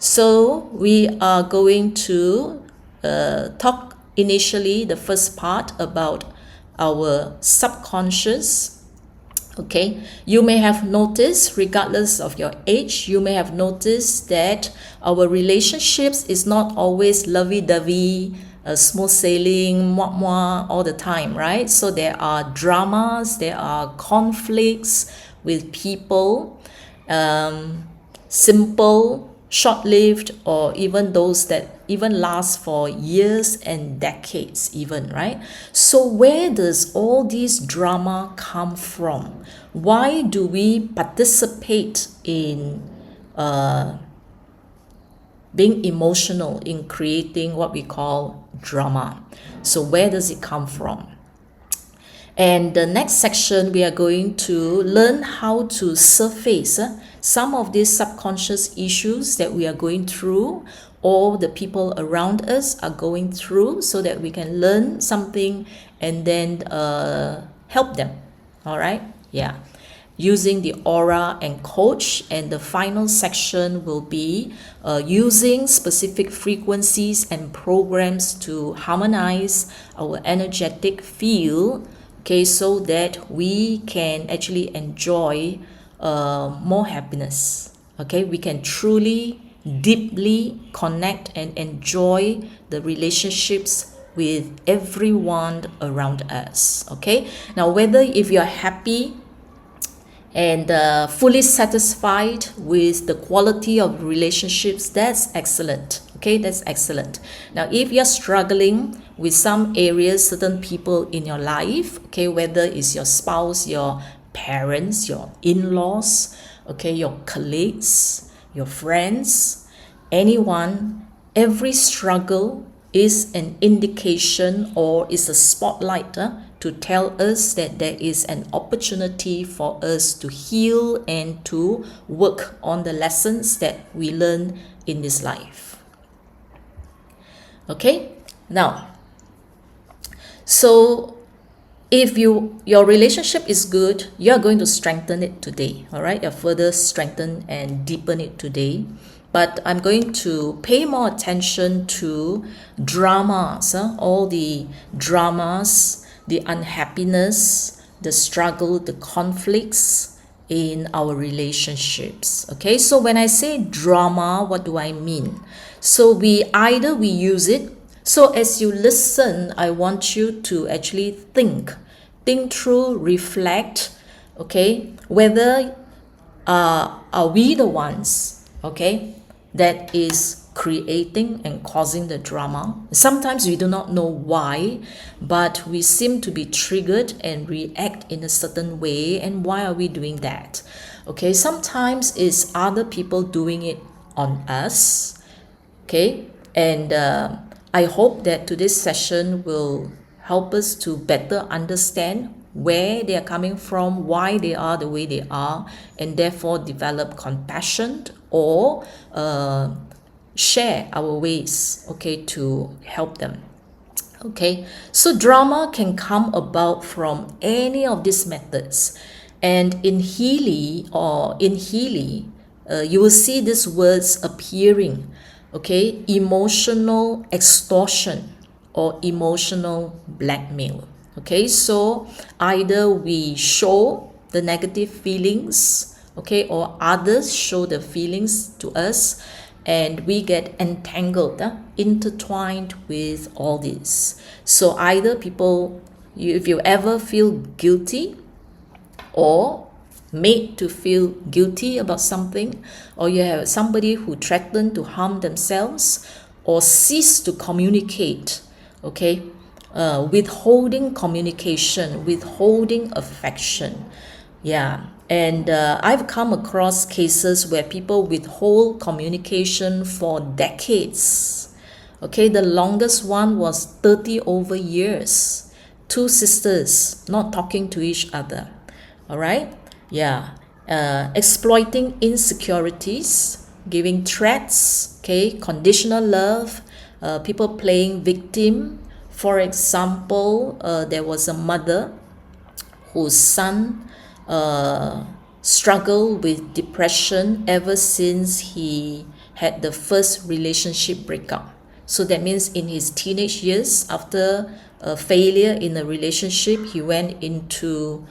So we are going to talk initially the first part about our subconscious. Okay, you may have noticed, regardless of your age, you may have noticed that our relationships is not always lovey-dovey, smooth sailing, mwah mwah all the time, right? So there are dramas, there are conflicts with people, simple, short-lived, or even those that even last for years and decades even, right? So where does all this drama come from? Why do we participate in being emotional, in creating what we call drama? So where does it come from? And the next section, we are going to learn how to surface some of these subconscious issues that we are going through, or the people around us are going through, so that we can learn something and then help them. All right? Yeah. Using the aura and coach. And the final section will be using specific frequencies and programs to harmonize our energetic field, okay, so that we can actually enjoy more happiness. Okay, we can truly, deeply connect and enjoy the relationships with everyone around us. Okay, now whether if you're happy and fully satisfied with the quality of relationships, that's excellent. Okay, that's excellent. Now if you're struggling with some areas, certain people in your life, okay, whether it's your spouse, your parents, your in-laws, okay, your colleagues, your friends, anyone, every struggle is an indication or is a spotlight to tell us that there is an opportunity for us to heal and to work on the lessons that we learn in this life. Okay, now, so if your relationship is good, you're going to strengthen it today. All right, you're further strengthen and deepen it today. But I'm going to pay more attention to dramas, all the dramas, the unhappiness, the struggle, the conflicts in our relationships. Okay, so when I say drama, what do I mean? So we use it. So as you listen, I want you to actually think through, reflect, okay, whether are we the ones, okay, that is creating and causing the drama. Sometimes we do not know why, but we seem to be triggered and react in a certain way. And why are we doing that? Okay, sometimes it's other people doing it on us. Okay, and I hope that today's session will help us to better understand where they are coming from, why they are the way they are, and therefore develop compassion or share our ways, okay, to help them. Okay, so drama can come about from any of these methods. And in Healy, you will see these words appearing. Okay, emotional extortion or emotional blackmail. Okay, so either we show the negative feelings, okay, or others show the feelings to us, and we get entangled, intertwined with all this. So either people, if you ever feel guilty or made to feel guilty about something, or you have somebody who threatened to harm themselves or cease to communicate, okay, withholding communication, withholding affection. Yeah, and I've come across cases where people withhold communication for decades. Okay, the longest one was 30 over years. Two sisters not talking to each other. All right. Yeah, exploiting insecurities, giving threats, okay, conditional love, people playing victim. For example, there was a mother whose son struggled with depression ever since he had the first relationship breakup. So that means in his teenage years, after a failure in a relationship, he went into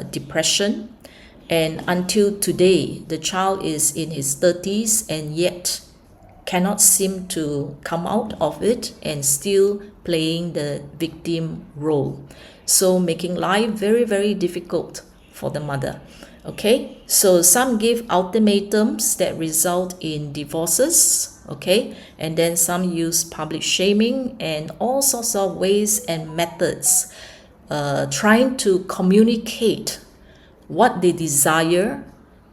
depression. And until today, the child is in his 30s and yet cannot seem to come out of it and still playing the victim role. So making life very, very difficult for the mother. Okay, so some give ultimatums that result in divorces, okay, and then some use public shaming and all sorts of ways and methods trying to communicate what they desire,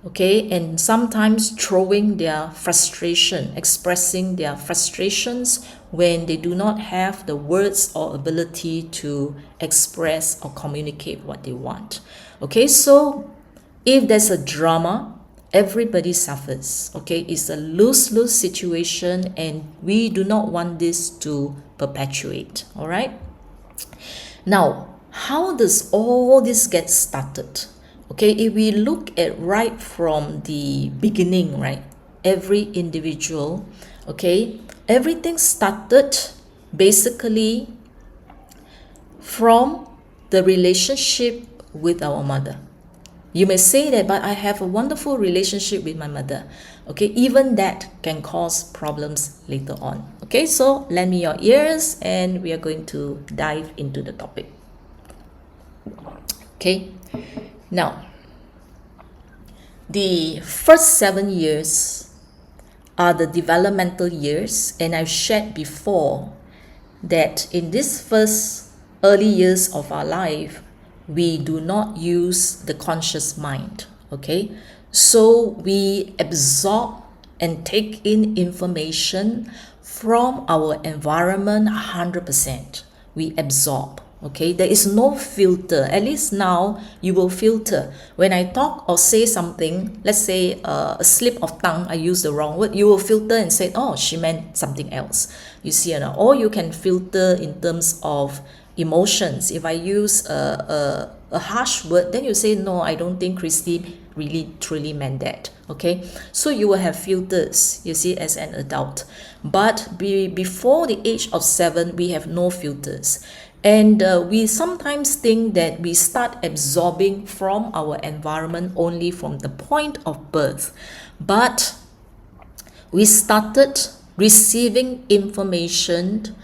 okay, and sometimes throwing their frustration, expressing their frustrations when they do not have the words or ability to express or communicate what they want. Okay, so if there's a drama, everybody suffers. Okay, it's a lose-lose situation and we do not want this to perpetuate. All right. Now, how does all this get started? Okay, if we look at right from the beginning, right, every individual, okay, everything started basically from the relationship with our mother. You may say that, but I have a wonderful relationship with my mother. Okay, even that can cause problems later on. Okay, so lend me your ears and we are going to dive into the topic. Okay, now, the first 7 years are the developmental years, and I've shared before that in these first early years of our life, we do not use the conscious mind, okay? So we absorb and take in information from our environment 100%. We absorb, okay? There is no filter. At least now you will filter. When I talk or say something, let's say a slip of tongue, I use the wrong word, you will filter and say, oh, she meant something else. You see, or you can filter in terms of emotions. If I use a harsh word, then you say, no, I don't think Christi really truly meant that. Okay, so you will have filters, you see, as an adult. But before the age of 7, we have no filters. And we sometimes think that we start absorbing from our environment only from the point of birth. But we started receiving information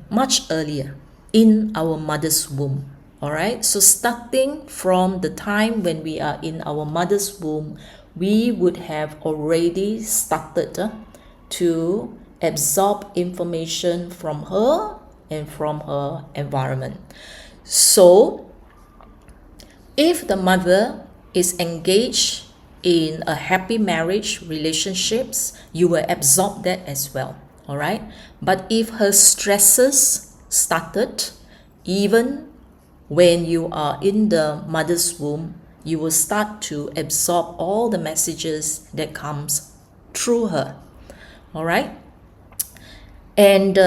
much earlier in our mother's womb. All right, so starting from the time when we are in our mother's womb, we would have already started to absorb information from her and from her environment. So if the mother is engaged in a happy marriage relationships, you will absorb that as well. All right, but if her stresses started even when you are in the mother's womb, you will start to absorb all the messages that comes through her. All right, and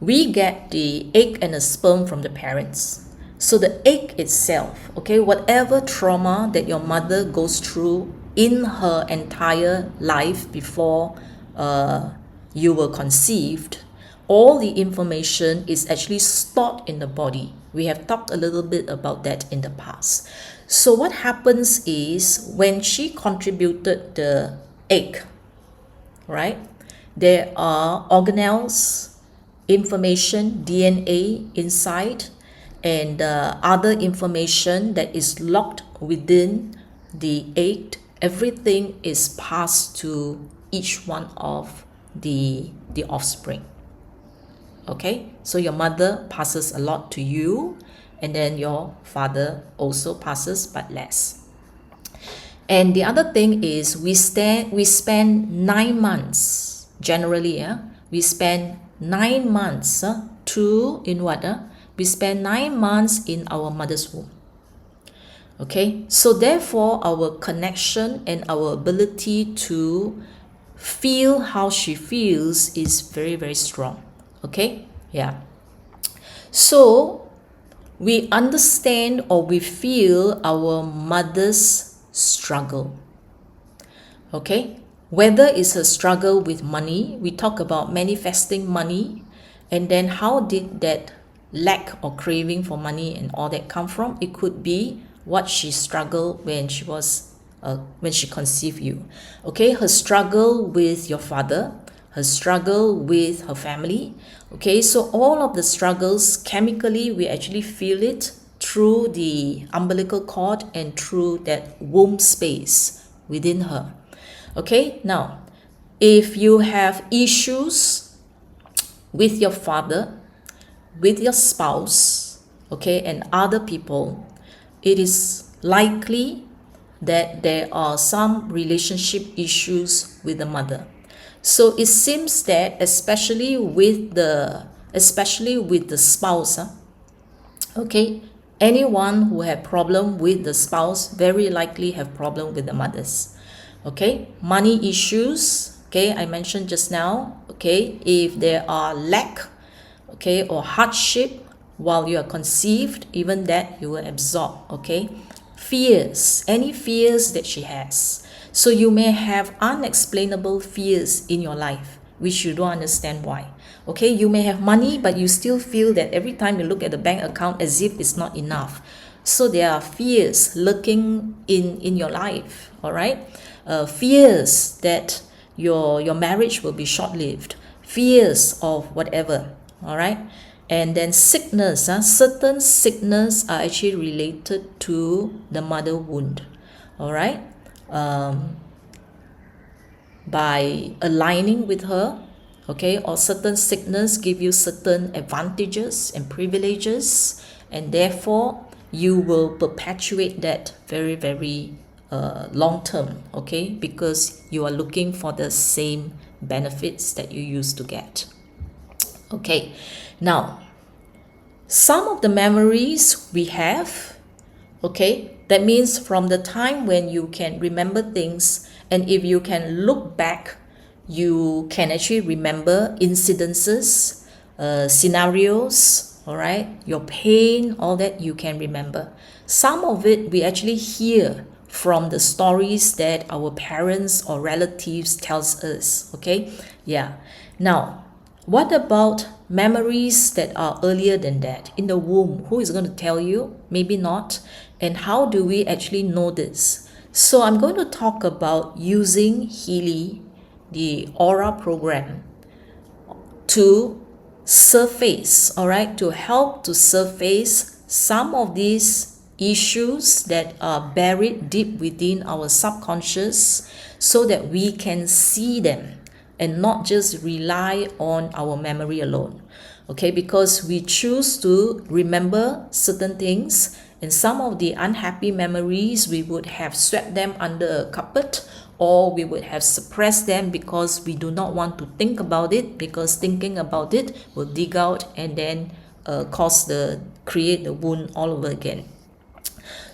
we get the egg and the sperm from the parents. So the egg itself, okay, whatever trauma that your mother goes through in her entire life before you were conceived, all the information is actually stored in the body. We have talked a little bit about that in the past. So what happens is when she contributed the egg, right, there are organelles, information, DNA inside, and other information that is locked within the egg. Everything is passed to each one of the offspring. Okay, so your mother passes a lot to you, and then your father also passes, but less. And the other thing is we spend 9 months generally. We spend 9 months we spend 9 months in our mother's womb. Okay, so therefore our connection and our ability to feel how she feels is very, very strong. Okay, yeah. So we understand or we feel our mother's struggle. Okay, whether it's a struggle with money, we talk about manifesting money, and then how did that lack or craving for money and all that come from? It could be what she struggled when she conceived you. Okay, her struggle with your father, her struggle with her family. Okay, so all of the struggles, chemically, we actually feel it through the umbilical cord and through that womb space within her. Okay, now, if you have issues with your father, with your spouse, okay, and other people, it is likely that there are some relationship issues with the mother. So it seems that especially with the spouse, okay, anyone who have problem with the spouse very likely have problem with the mothers. Okay, money issues, okay, I mentioned just now. Okay, if there are lack, okay, or hardship while you are conceived, even that you will absorb. Okay, fears, any fears that she has. So you may have unexplainable fears in your life which you don't understand why. Okay, you may have money, but you still feel that every time you look at the bank account as if it's not enough. So there are fears lurking in your life. All right, fears that your marriage will be short-lived, fears of whatever. All right, and then sickness. Certain sickness are actually related to the mother wound. All right, by aligning with her, okay, or certain sickness give you certain advantages and privileges, and therefore you will perpetuate that very, very long term, okay, because you are looking for the same benefits that you used to get. Okay, now some of the memories we have, okay, that means from the time when you can remember things, and if you can look back, you can actually remember incidences, scenarios, all right, your pain, all that you can remember. Some of it we actually hear from the stories that our parents or relatives tells us. Okay, yeah. Now, what about memories that are earlier than that, in the womb? Who is going to tell you? Maybe not. And how do we actually know this? So I'm going to talk about using Healy, the aura program, to surface, all right, to help to surface some of these issues that are buried deep within our subconscious, so that we can see them and not just rely on our memory alone. Okay, because we choose to remember certain things, and some of the unhappy memories we would have swept them under a carpet, or we would have suppressed them because we do not want to think about it, because thinking about it will dig out and then create the wound all over again.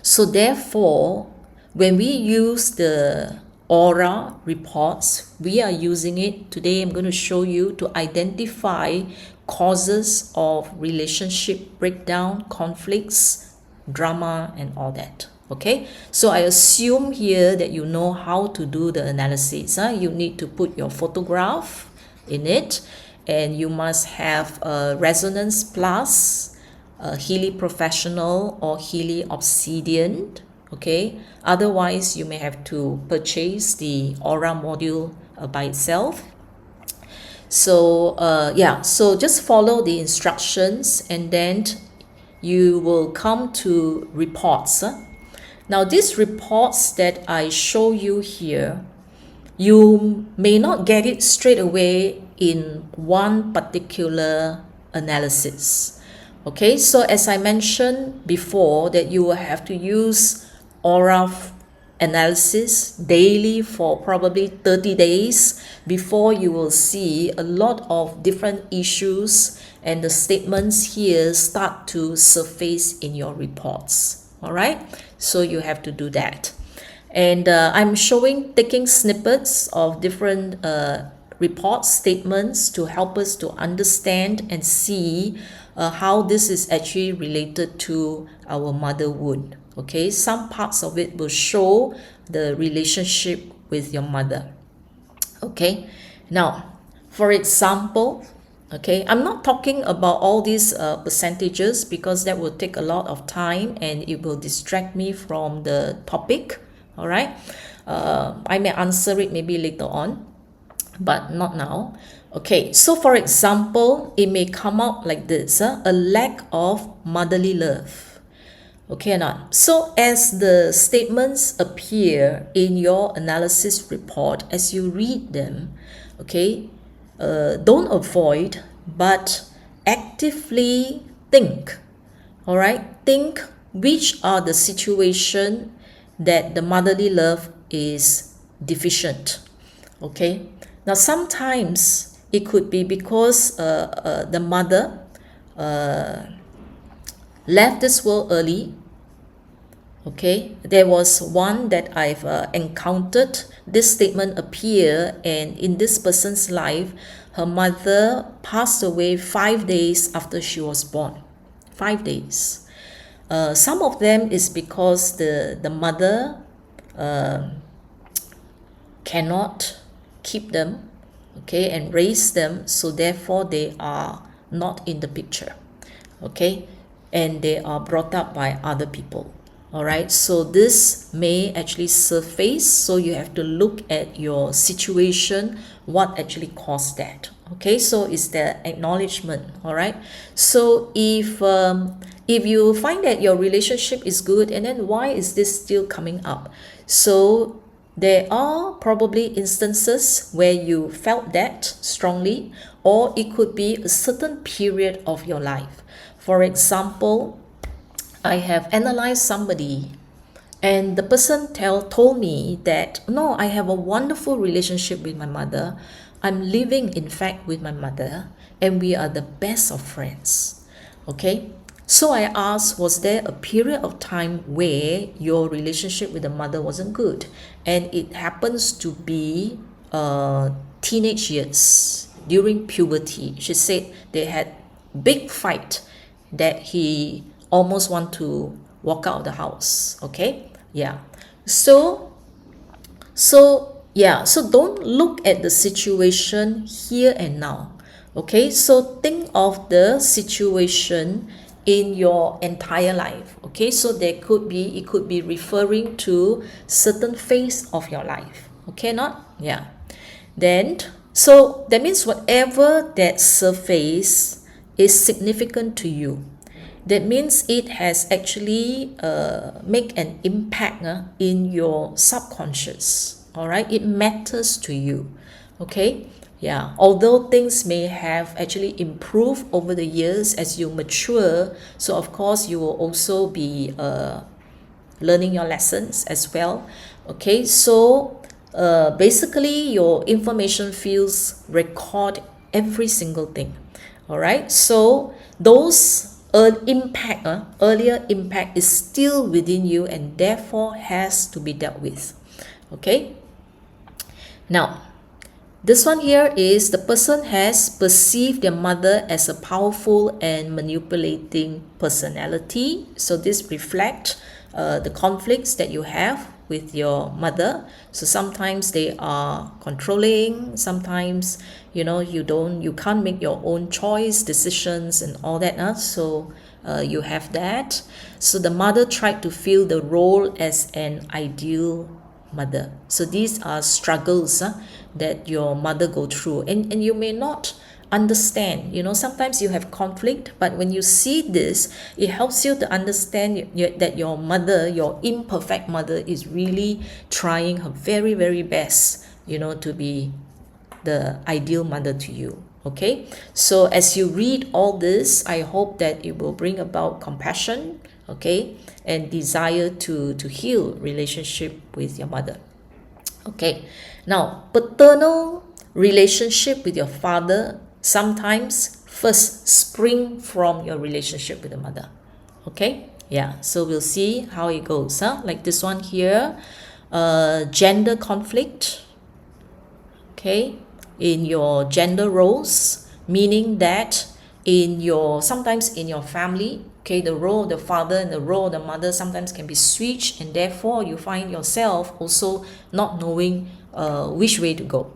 So therefore, when we use the aura reports, we are using it today. I'm going to show you to identify causes of relationship breakdown, conflicts, drama, and all that. Okay, so I assume here that you know how to do the analysis. You need to put your photograph in it, and you must have a Resonance Plus, a Healy Professional, or Healy Obsidian. Okay, otherwise you may have to purchase the aura module by itself. So so just follow the instructions, and then you will come to reports. Now these reports that I show you here, you may not get it straight away in one particular analysis. Okay, so as I mentioned before, that you will have to use aura analysis daily for probably 30 days before you will see a lot of different issues and the statements here start to surface in your reports. All right, so you have to do that. And I'm taking snippets of different report statements to help us to understand and see how this is actually related to our mother wound. Okay, some parts of it will show the relationship with your mother. Okay, now, for example, okay, I'm not talking about all these percentages because that will take a lot of time and it will distract me from the topic. All right, I may answer it maybe later on, but not now. Okay, so for example, it may come out like this, a lack of motherly love. Okay or not? So as the statements appear in your analysis report, as you read them, okay, don't avoid, but actively think. All right, think which are the situation that the motherly love is deficient. Okay, now sometimes it could be because the mother left this world early. Okay, there was one that I've encountered. This statement appear, and in this person's life, her mother passed away 5 days after she was born. 5 days. Some of them is because the mother cannot keep them, okay, and raise them, so therefore they are not in the picture, okay, and they are brought up by other people. All right, so this may actually surface, so you have to look at your situation, what actually caused that. Okay, so it's the acknowledgement. All right, so if you find that your relationship is good, and then why is this still coming up? So there are probably instances where you felt that strongly, or it could be a certain period of your life. For example, I have analyzed somebody, and the person told me that, no, I have a wonderful relationship with my mother. I'm living, in fact, with my mother, and we are the best of friends. Okay, so I asked, was there a period of time where your relationship with the mother wasn't good? And it happens to be teenage years, during puberty. She said they had big fight that he almost want to walk out of the house. Okay, yeah, so don't look at the situation here and now. Okay, so think of the situation in your entire life. Okay, so it could be referring to certain phase of your life. Okay, not? Yeah, then so that means whatever that surface is significant to you, that means it has actually make an impact in your subconscious. All right, it matters to you. Okay, yeah, although things may have actually improved over the years as you mature, so of course you will also be learning your lessons as well. Okay, so basically your information fields record every single thing. All right, so those earlier impact is still within you and therefore has to be dealt with. Okay, now this one here is the person has perceived their mother as a powerful and manipulating personality. So this reflects the conflicts that you have with your mother. So sometimes they are controlling, sometimes you can't make your own choice decisions and all that, so you have that. So the mother tried to fill the role as an ideal mother. So these are struggles that your mother go through, and you may not understand. Sometimes you have conflict, but when you see this, it helps you to understand that your mother, your imperfect mother, is really trying her very, very best to be the ideal mother to you. Okay, so as you read all this, I hope that it will bring about compassion, okay, and desire to heal relationship with your mother. Okay, now paternal relationship with your father sometimes first spring from your relationship with the mother. Okay, yeah, so we'll see how it goes, like this one here, gender conflict, okay, in your gender roles, meaning that sometimes in your family, okay, the role of the father and the role of the mother sometimes can be switched, and therefore you find yourself also not knowing which way to go.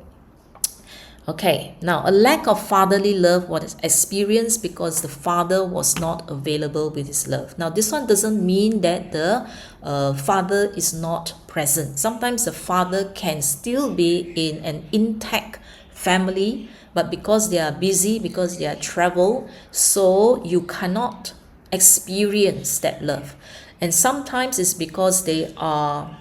Okay, now a lack of fatherly love was experienced because the father was not available with his love. Now this one doesn't mean that the father is not present. Sometimes the father can still be in an intact family, but because they are busy, because they are travel, so you cannot experience that love. And sometimes it's because they are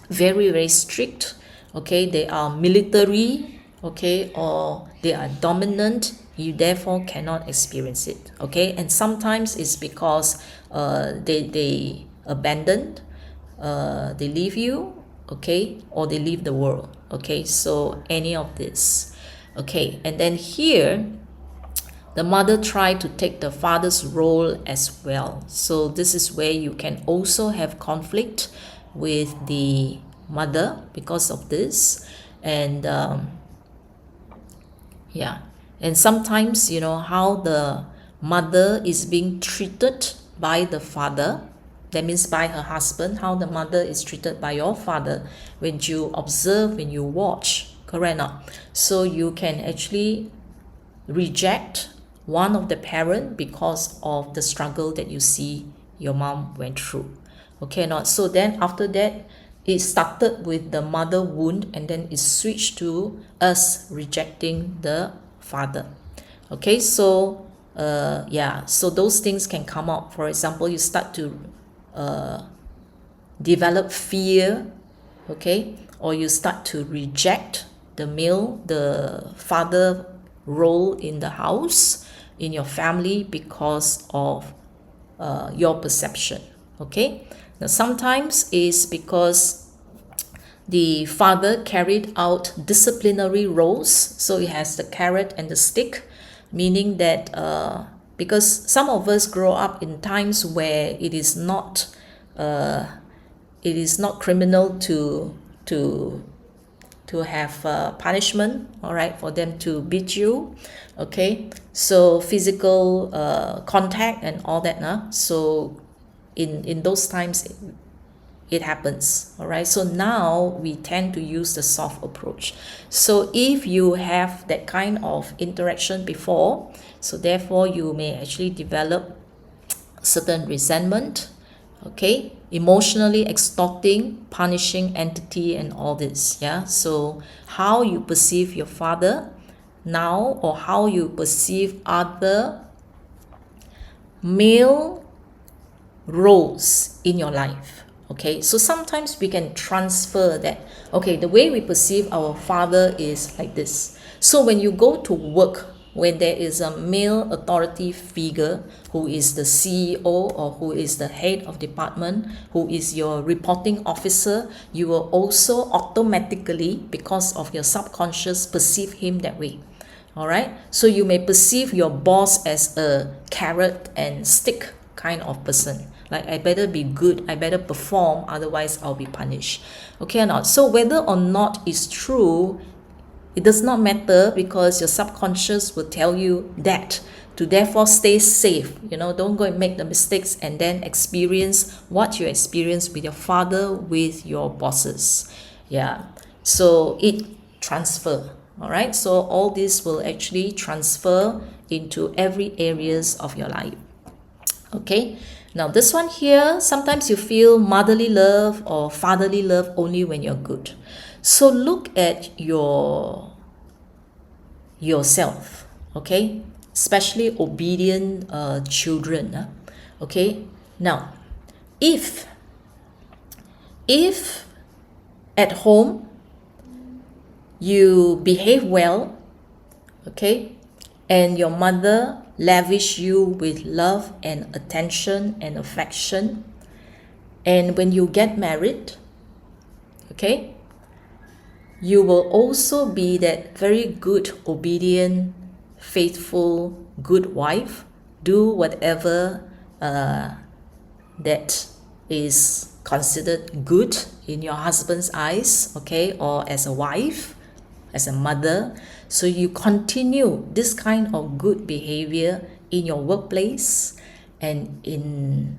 very, very strict, okay, they are military, okay, or they are dominant, you therefore cannot experience it, okay. And sometimes it's because they abandoned, they leave you, okay, or they leave the world, okay. So any of this, okay. And then here the mother tried to take the father's role as well. So this is where you can also have conflict with the mother because of this. And yeah, and sometimes, you know, how the mother is being treated by the father, that means by her husband, how the mother is treated by your father, when you observe, when you watch, correct or not? So you can actually reject one of the parent because of the struggle that you see your mom went through, okay, not. So then after that, it started with the mother wound, and then it switched to us rejecting the father, okay. So yeah, so those things can come up. For example, you start to develop fear, okay, or you start to reject the father role in the house, in your family, because of your perception, okay. Now sometimes it's because the father carried out disciplinary roles, so it has the carrot and the stick, meaning that because some of us grow up in times where it is not criminal to have punishment, all right, for them to beat you, okay. So physical contact and all that, so in those times it happens, all right. So now we tend to use the soft approach. So if you have that kind of interaction before, so therefore you may actually develop certain resentment, okay, emotionally extorting, punishing entity, and all this, yeah. So how you perceive your father now, or how you perceive other male roles in your life, okay. So sometimes we can transfer that, okay, the way we perceive our father is like this. So when you go to work, when there is a male authority figure who is the CEO, or who is the head of department, who is your reporting officer, you will also automatically, because of your subconscious, perceive him that way, all right. So you may perceive your boss as a carrot and stick kind of person, like I better be good, I better perform, otherwise I'll be punished, okay or not. So whether or not it's true, it does not matter, because your subconscious will tell you that to therefore stay safe, you know, don't go and make the mistakes and then experience what you experience with your father, with your bosses, yeah. So it transfer, all right. So all this will actually transfer into every areas of your life, okay. Now this one here, sometimes you feel motherly love or fatherly love only when you're good. So look at yourself, okay, especially obedient children, okay. Now if at home you behave well, okay, and your mother lavish you with love and attention and affection, and when you get married, okay, you will also be that very good, obedient, faithful, good wife, do whatever that is considered good in your husband's eyes, okay, or as a wife, as a mother. So you continue this kind of good behavior in your workplace and in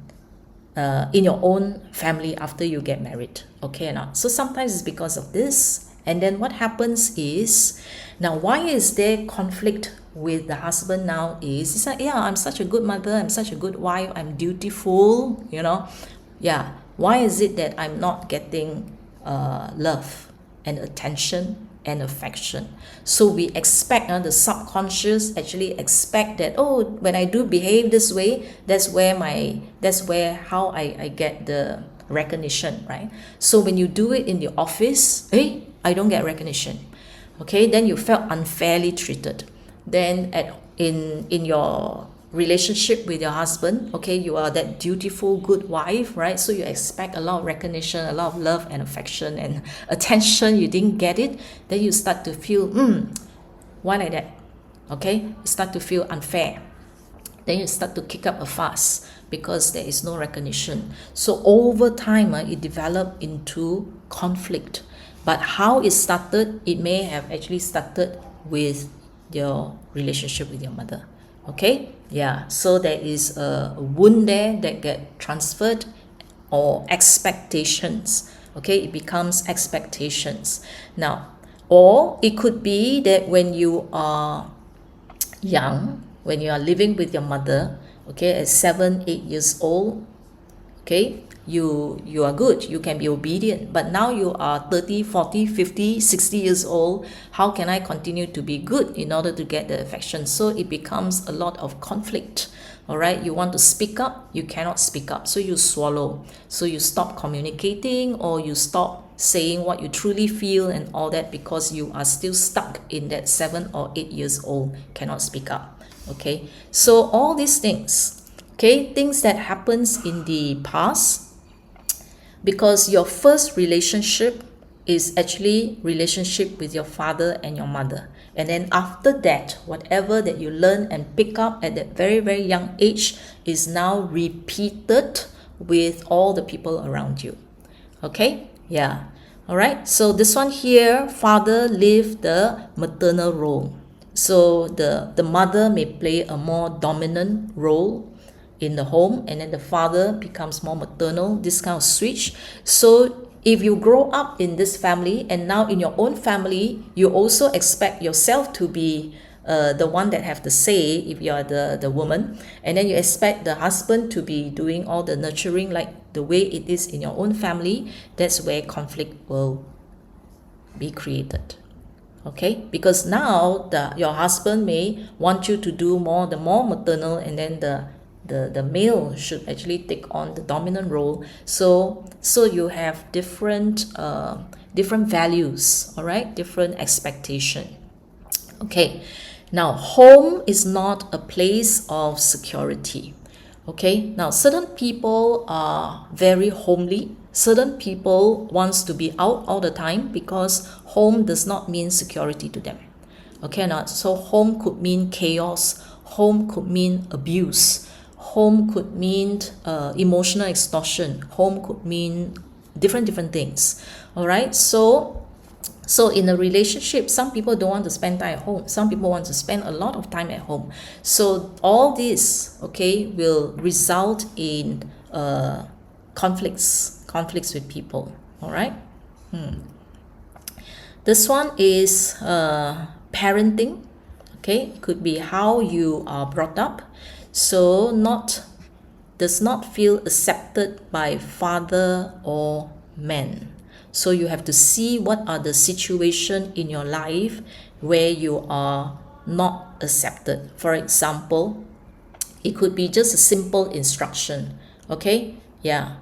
your own family after you get married, okay or not. So sometimes it's because of this, And then what happens is, now why is there conflict with the husband now is, it's like, yeah, I'm such a good mother, I'm such a good wife, I'm dutiful, yeah, why is it that I'm not getting love and attention and affection? So we expect, the subconscious actually expect that, oh, when I do behave this way, that's where how I get the recognition, right? So when you do it in the office, I don't get recognition. Okay, then you felt unfairly treated. Then in your relationship with your husband, okay, you are that dutiful good wife, right? So you expect a lot of recognition, a lot of love and affection and attention. You didn't get it, then you start to feel, why like that? Okay, you start to feel unfair. Then you start to kick up a fuss because there is no recognition. So over time, it developed into conflict. But how it started, it may have actually started with your relationship with your mother. Okay, yeah, so there is a wound there that get transferred, or expectations. Okay, it becomes expectations now. Or it could be that when you are young, when you are living with your mother, okay, at 7-8 years old, okay, you are good, you can be obedient. But now you are 30, 40, 50, 60 years old. How can I continue to be good in order to get the affection? So it becomes a lot of conflict. All right, you want to speak up, you cannot speak up, so you swallow. So you stop communicating, or you stop saying what you truly feel and all that, because you are still stuck in that 7 or 8 years old, cannot speak up. Okay, so all these things, okay, things that happens in the past, because your first relationship is actually relationship with your father and your mother. And then after that, whatever that you learn and pick up at that very, very young age is now repeated with all the people around you. Okay? Yeah. All right. So this one here, father lived the maternal role. So the mother may play a more dominant role in the home, and then the father becomes more maternal, this kind of switch. So if you grow up in this family, and now in your own family, you also expect yourself to be the one that have the say if you are the woman, and then you expect the husband to be doing all the nurturing like the way it is in your own family. That's where conflict will be created. Okay, because now your husband may want you to do the more maternal, and then the male should actually take on the dominant role. So you have different values, all right, different expectation. Okay, now home is not a place of security. Okay, now certain people are very homely. Certain people wants to be out all the time, because home does not mean security to them. Okay, now so home could mean chaos, home could mean abuse, home could mean emotional extortion, home could mean different things. All right, so in a relationship, some people don't want to spend time at home, some people want to spend a lot of time at home. So all this, okay, will result in conflicts with people. All right. This one is parenting. Okay, it could be how you are brought up. So does not feel accepted by father or man. So you have to see what are the situation in your life where you are not accepted. For example, it could be just a simple instruction. Okay, yeah,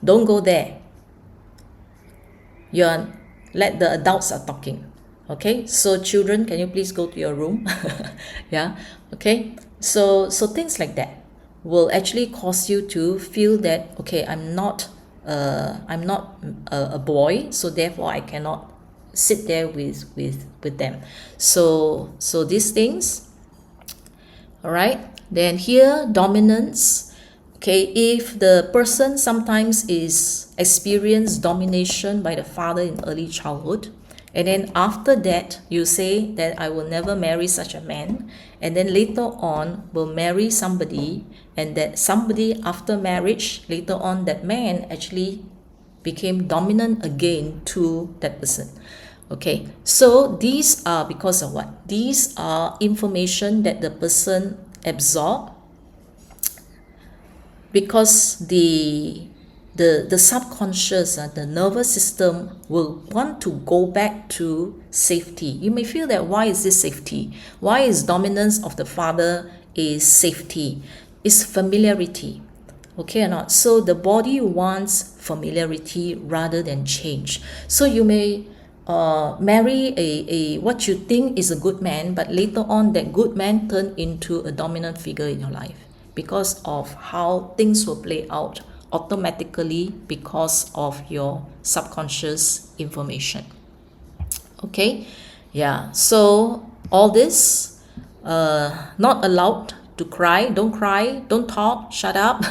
don't go there. Let the adults are talking. Okay, so children, can you please go to your room? Yeah, okay. So things like that will actually cause you to feel that, okay, I'm not a boy, so therefore I cannot sit there with them. So these things. All right, then here, dominance. Okay, if the person sometimes is experience domination by the father in early childhood, and then after that you say that I will never marry such a man, and then later on will marry somebody, and that somebody after marriage, later on that man actually became dominant again to that person. Okay, so these are because of what? These are information that the person absorbed because the subconscious, the nervous system will want to go back to safety. You may feel that why is this safety? Why is dominance of the father is safety? It's familiarity. Okay or not? So the body wants familiarity rather than change. So you may marry a what you think is a good man, but later on that good man turn into a dominant figure in your life because of how things will play out automatically because of your subconscious information. Okay, yeah, so all this not allowed to cry, don't talk, shut up.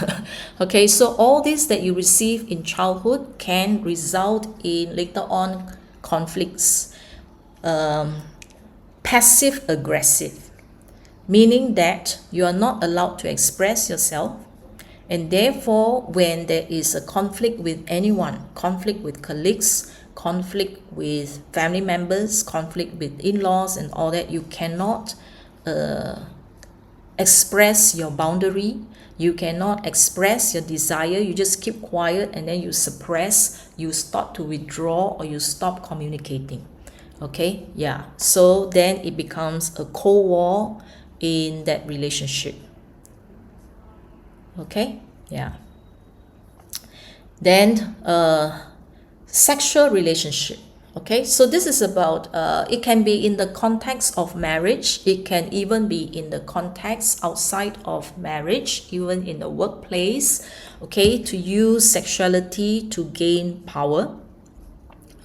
Okay, so all this that you receive in childhood can result in later on conflicts. Passive aggressive, meaning that you are not allowed to express yourself, and therefore when there is a conflict with anyone, conflict with colleagues, conflict with family members, conflict with in-laws and all that, you cannot express your boundary, you cannot express your desire, you just keep quiet and then you suppress, you start to withdraw or you stop communicating. Okay, yeah, so then it becomes a cold war in that relationship. Okay, yeah. Then sexual relationship. Okay, so this is about it can be in the context of marriage, it can even be in the context outside of marriage, even in the workplace. Okay, to use sexuality to gain power.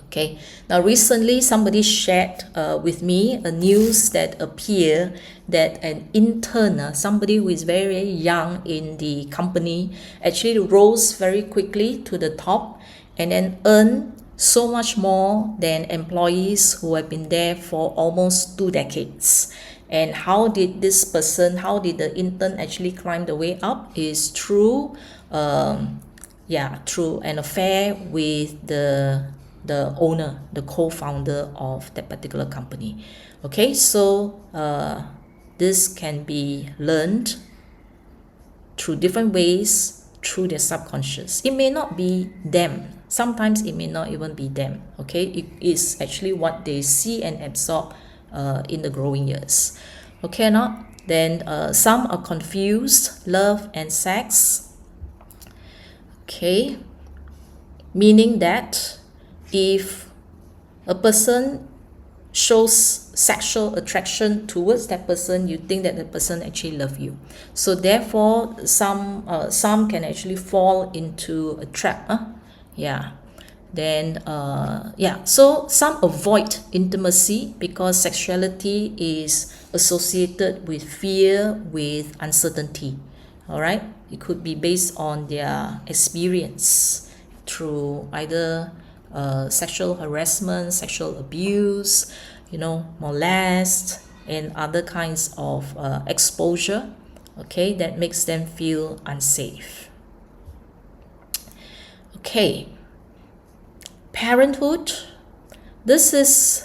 Okay, now recently somebody shared with me a news that appeared that an intern, somebody who is very, very young in the company, actually rose very quickly to the top and then earned so much more than employees who have been there for almost 2 decades. And how did the intern actually climb the way up is through through an affair with the owner, the co-founder of that particular company. Okay, so this can be learned through different ways, through their subconscious. It may not be them. Sometimes it may not even be them. Okay, it is actually what they see and absorb in the growing years. Okay, now then some are confused love and sex. Okay, meaning that if a person shows sexual attraction towards that person, you think that the person actually loves you. So therefore, some can actually fall into a trap. Then so some avoid intimacy because sexuality is associated with fear, with uncertainty. All right, it could be based on their experience through either sexual harassment, sexual abuse, molest, and other kinds of exposure, okay, that makes them feel unsafe. Okay, parenthood. This is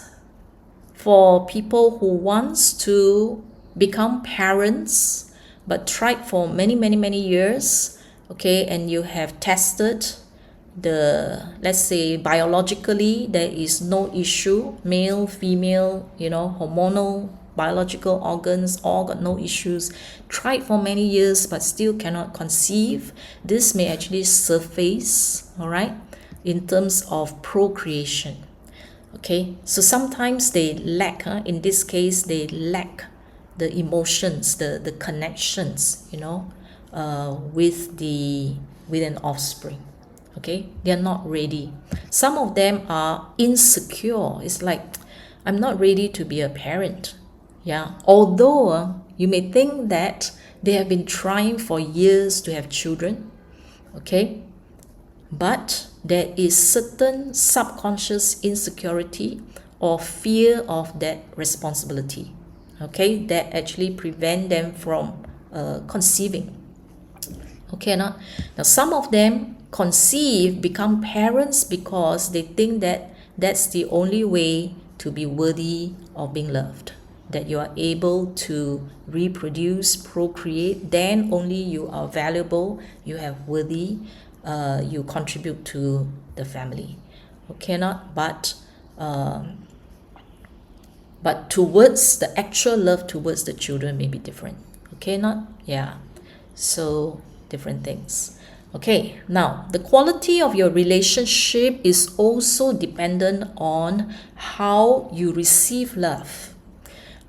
for people who wants to become parents but tried for many years, okay, and you have tested let's say biologically there is no issue, male, female, hormonal, biological organs all got no issues, tried for many years but still cannot conceive. This may actually surface, all right, in terms of procreation. Okay, so sometimes they lack, in this case they lack the emotions, the connections, with an offspring. Okay, they're not ready. Some of them are insecure. It's like, I'm not ready to be a parent. Yeah, although you may think that they have been trying for years to have children. Okay, but there is certain subconscious insecurity or fear of that responsibility, okay, that actually prevent them from conceiving. Okay, now some of them conceive, become parents because they think that that's the only way to be worthy of being loved, that you are able to reproduce, procreate, then only you are valuable, you have worthy, you contribute to the family. Okay, not? But towards the actual love towards the children may be different. Okay, not? Yeah. So different things. Okay, now the quality of your relationship is also dependent on how you receive love.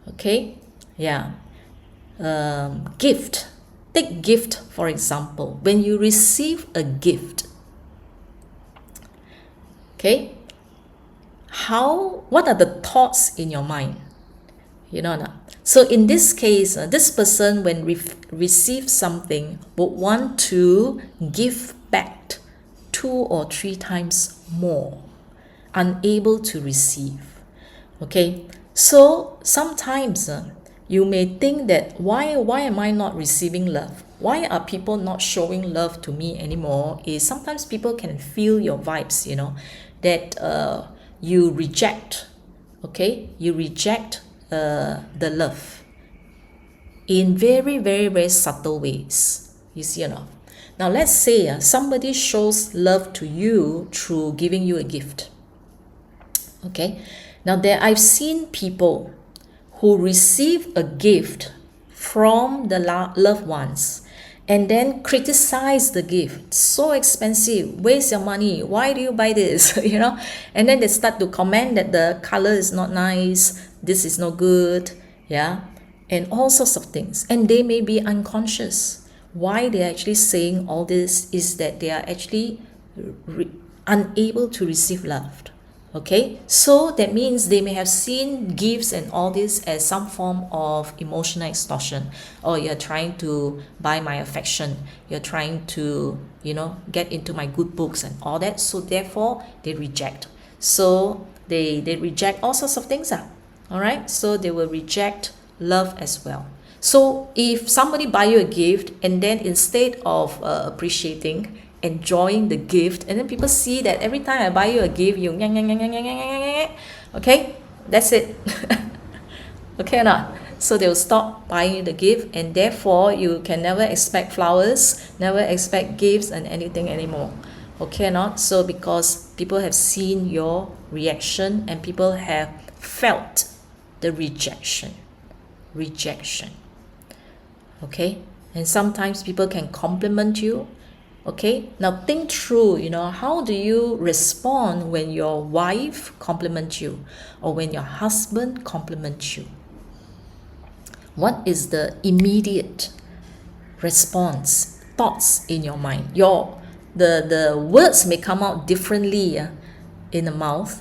Okay, yeah. Gift. Take gift for example. When you receive a gift, okay, what are the thoughts in your mind? You know, so in this case, this person when receives something would want to give back 2 or 3 times more, unable to receive. Okay, so sometimes you may think that why am I not receiving love? Why are people not showing love to me anymore? Is sometimes people can feel your vibes, you know, that you reject, okay, you reject the love in very, very, very subtle ways. You see or not? Now let's say somebody shows love to you through giving you a gift. Okay, now I've seen people who receive a gift from the loved ones and then criticize the gift. So expensive, waste your money, why do you buy this? You know, and then they start to comment that the color is not nice, this is no good, yeah, and all sorts of things. And they may be unconscious. Why they're actually saying all this is that they are actually unable to receive love. Okay, so that means they may have seen gifts and all this as some form of emotional extortion. Oh, you're trying to buy my affection, you're trying to, you know, get into my good books and all that. So therefore they reject. So they reject all sorts of things. All right, so they will reject love as well. So if somebody buy you a gift and then instead of appreciating, enjoying the gift, and then people see that every time I buy you a gift, you okay, that's it. Okay or not? So they'll stop buying the gift, and therefore you can never expect flowers, never expect gifts and anything anymore. Okay or not? So because people have seen your reaction and people have felt the rejection. Okay, and sometimes people can compliment you. Okay, now think through, you know, how do you respond when your wife compliments you or when your husband compliments you? What is the immediate response, thoughts in your mind? The words may come out differently in the mouth,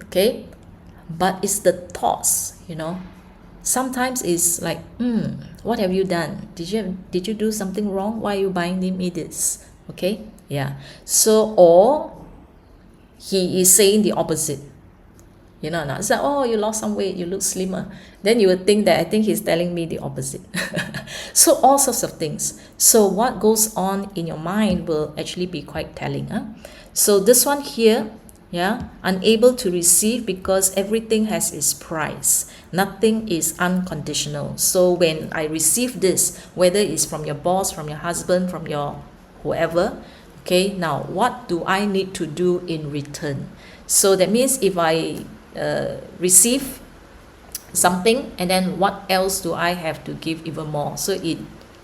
okay, but it's the thoughts, you know. Sometimes it's like, what have you done? Did you do something wrong? Why are you buying me this? Okay, yeah. So, or he is saying the opposite. You know, it's like, oh, you lost some weight, you look slimmer. Then you would think that I think he's telling me the opposite. So all sorts of things. So what goes on in your mind will actually be quite telling. So this one here, yeah, unable to receive because everything has its price. Nothing is unconditional. So when I receive this, whether it's from your boss, from your husband, from your whoever, okay, now what do I need to do in return? So that means if I receive something, and then what else do I have to give even more? So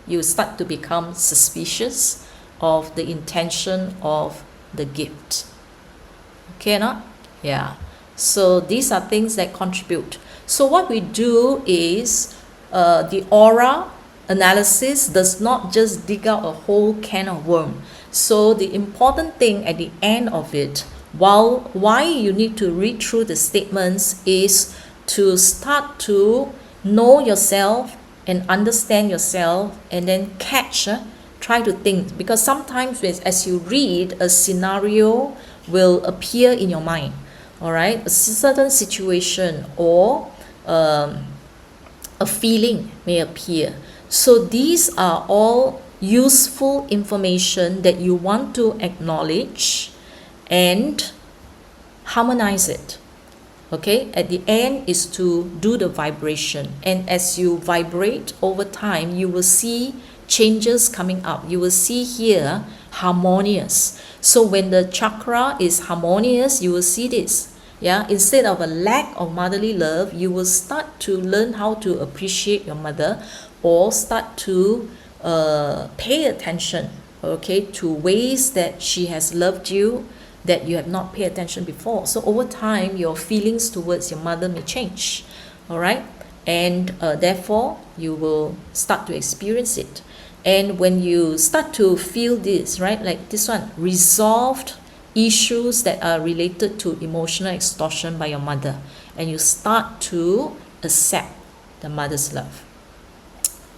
you start to become suspicious of the intention of the gift. Okay or not? Yeah. So these are things that contribute. So what we do is the aura analysis does not just dig out a whole can of worm. So the important thing at the end of it, why you need to read through the statements, is to start to know yourself and understand yourself, and then try to think, because sometimes as you read, a scenario will appear in your mind, all right, a certain situation or a feeling may appear. So these are all useful information that you want to acknowledge and harmonize it. Okay, at the end is to do the vibration, and as you vibrate over time, you will see changes coming up. You will see here harmonious. So when the chakra is harmonious, you will see this. Yeah, instead of a lack of motherly love, you will start to learn how to appreciate your mother, or start to pay attention, okay, to ways that she has loved you that you have not paid attention before. So over time, your feelings towards your mother may change, all right, and therefore you will start to experience it. And when you start to feel this, right, like this one, resolved issues that are related to emotional extortion by your mother, and you start to accept the mother's love.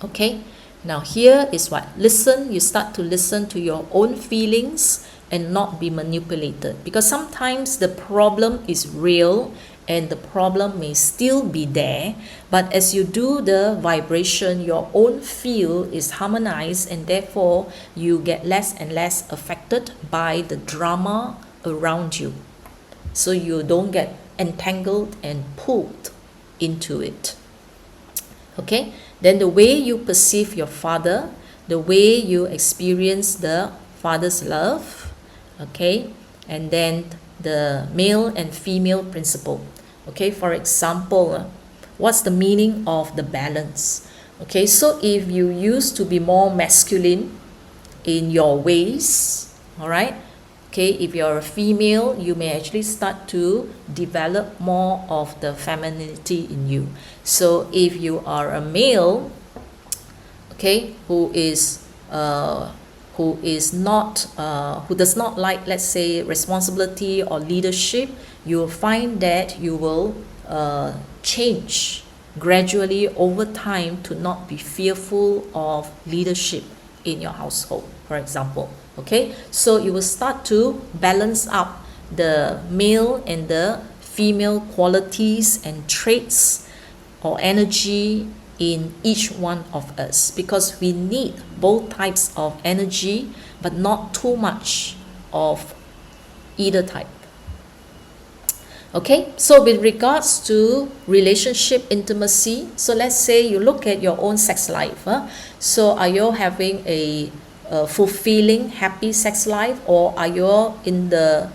Okay, now here is what? Listen, you start to listen to your own feelings and not be manipulated, because sometimes the problem is real and the problem may still be there, but as you do the vibration, your own field is harmonized, and therefore you get less and less affected by the drama around you, so you don't get entangled and pulled into it. Okay, then the way you perceive your father, the way you experience the father's love, okay, and then the male and female principle. Okay, for example, what's the meaning of the balance? Okay, so if you used to be more masculine in your ways, all right, okay, if you're a female, you may actually start to develop more of the femininity in you. So if you are a male, okay, who does not like, let's say, responsibility or leadership, you will find that you will change gradually over time to not be fearful of leadership in your household, for example. Okay, so you will start to balance up the male and the female qualities and traits or energy in each one of us, because we need both types of energy, but not too much of either type. Okay, so with regards to relationship intimacy, so let's say you look at your own sex life. So are you having a fulfilling, happy sex life, or are you in the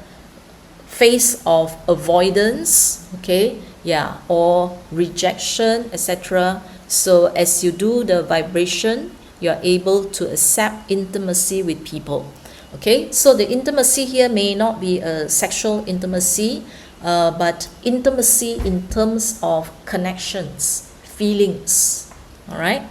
phase of avoidance, okay, yeah, or rejection, etc.? So as you do the vibration, you're able to accept intimacy with people. Okay, so the intimacy here may not be a sexual intimacy, but intimacy in terms of connections, feelings, all right,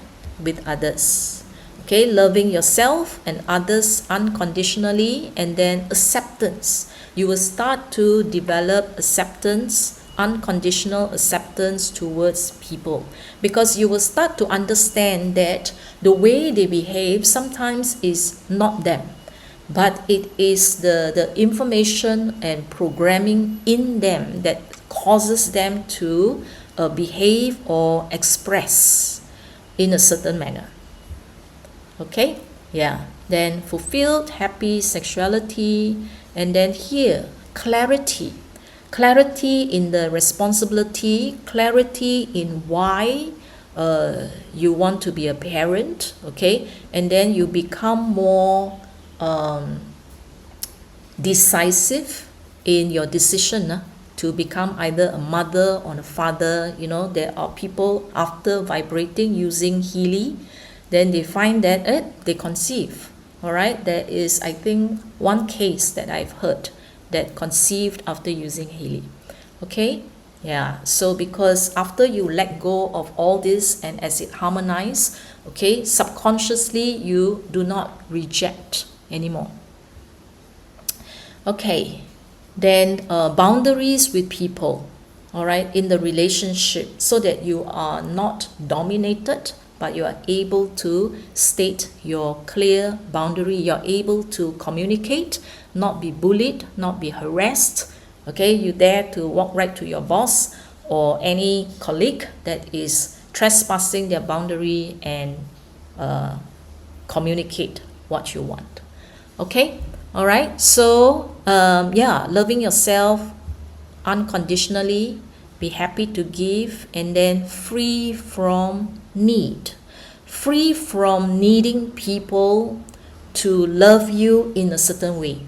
with others. Okay, loving yourself and others unconditionally, and then acceptance. You will start to develop acceptance, unconditional acceptance towards people, because you will start to understand that the way they behave sometimes is not them, but it is the information and programming in them that causes them to behave or express in a certain manner. Okay, yeah, then fulfilled, happy sexuality, and then here clarity in the responsibility, clarity in why you want to be a parent, okay, and then you become more decisive in your decision to become either a mother or a father. You know, there are people after vibrating using Healy, then they find that they conceive. All right, there is, I think, one case that I've heard that conceived after using Healy. Okay, yeah, so because after you let go of all this and as it harmonizes, okay, subconsciously you do not reject anymore. Okay, then boundaries with people, all right, in the relationship, so that you are not dominated, but you are able to state your clear boundary. You're able to communicate, not be bullied, not be harassed. Okay, you dare to walk right to your boss or any colleague that is trespassing their boundary and communicate what you want. Okay, all right, so yeah, loving yourself unconditionally, be happy to give, and then free from need. Free from needing people to love you in a certain way.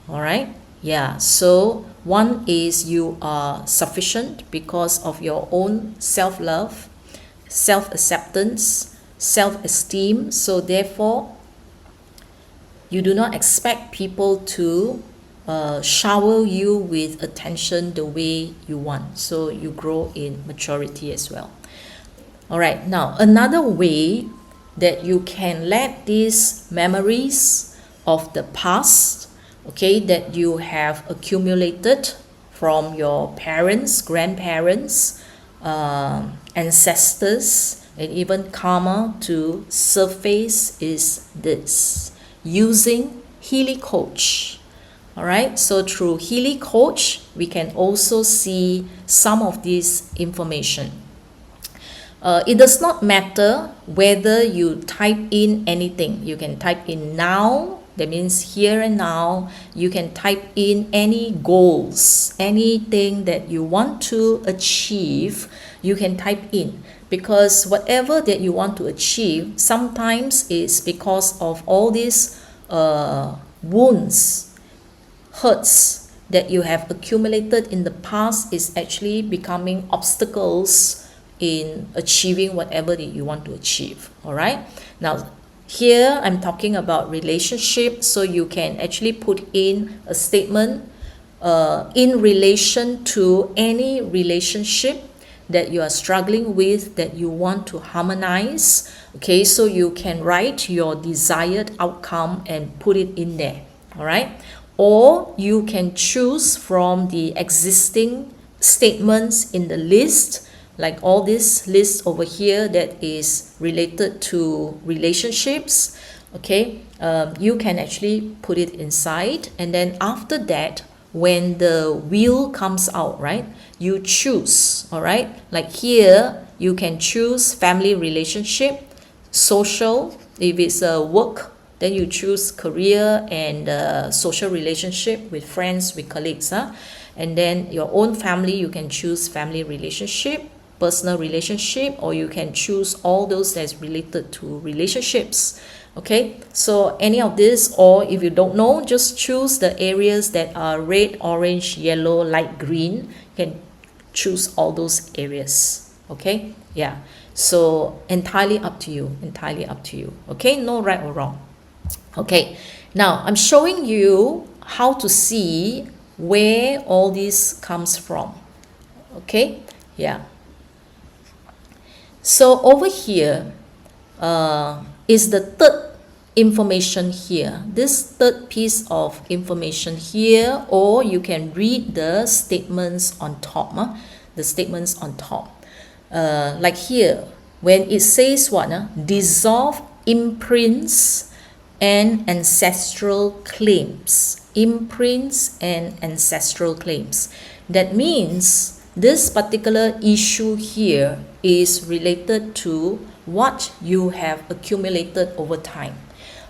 All right? Yeah, so one is you are sufficient because of your own self-love, self-acceptance, self-esteem. So therefore, you do not expect people to shower you with attention the way you want. So you grow in maturity as well. All right, now another way that you can let these memories of the past, okay, that you have accumulated from your parents, grandparents, ancestors, and even karma to surface is this, using Healy Coach. All right, so through Healy Coach, we can also see some of this information. It does not matter whether you type in anything. You can type in now, that means here and now. You can type in any goals, anything that you want to achieve, you can type in. Because whatever that you want to achieve, sometimes is because of all these wounds, hurts that you have accumulated in the past is actually becoming obstacles in achieving whatever that you want to achieve. All right, now here I'm talking about relationship, so you can actually put in a statement in relation to any relationship that you are struggling with, that you want to harmonize. Okay, so you can write your desired outcome and put it in there. All right, or you can choose from the existing statements in the list, like all this list over here that is related to relationships. Okay, you can actually put it inside, and then after that, when the wheel comes out, right, you choose. All right, like here you can choose family relationship, social. If it's a work, then you choose career and social relationship with friends, with colleagues, and then your own family, you can choose family relationship, personal relationship, or you can choose all those that's related to relationships. Okay, so any of this, or if you don't know, just choose the areas that are red, orange, yellow, light green. You can choose all those areas. Okay, yeah, so entirely up to you, entirely up to you. Okay, no right or wrong. Okay, now I'm showing you how to see where all this comes from. Okay, yeah. So over here is the third information here. This third piece of information here, or you can read the statements on top. The statements on top. Like here, when it says what? Dissolve imprints and ancestral claims. Imprints and ancestral claims. That means this particular issue here is related to what you have accumulated over time.